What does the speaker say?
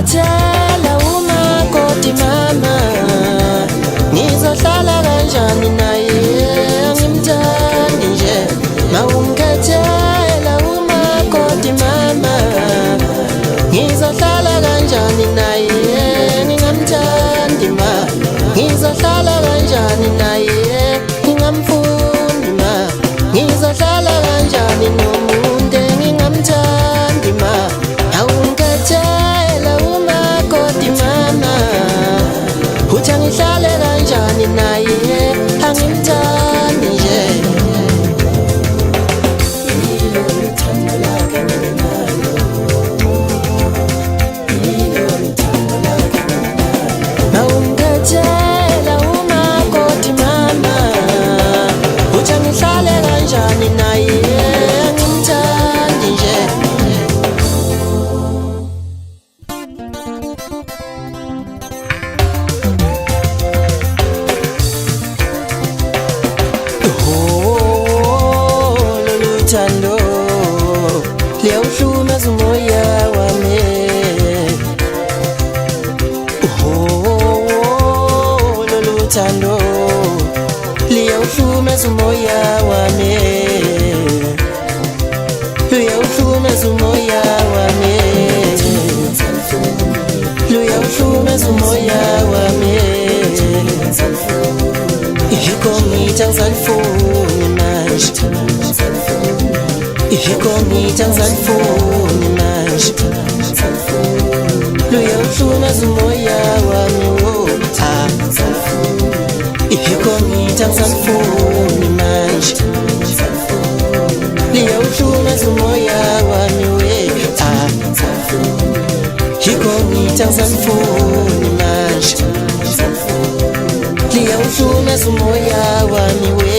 Awungikhethela umakoti mama, ngizohlala kanjani naye angimthandi nje. Awungikhethela umakoti mama, ngizohlala kanjani naye ngingamthandi ma. Ngizohlala kanjani naye ngingamfundi ma. Ngizohlala kanjani nomuntu engingamthandi ma. Awungikhethela umakoti mama, uthi angihlale kanjani naye angimthandi nje. Awungikhethela umakoti mama, uthi angihlale kanjani naye angimthandi nje. Lolu thando liyawuhlumeza umoya wami. Lolu thando liyawuhlumeza umoya wami. Luyawuhlumeza umoya wami. Luyawuhlumeza umoya wami. Yikho angizanifuni manje. Yikho angizanifuni manje. Luyawuhlumeza umoya wami wo. Yikho angizanifuni manje. Luyawuhlumeza umoya wami we. Yikho angizanifuni manje. Liyawuhlumeza umoya wami we.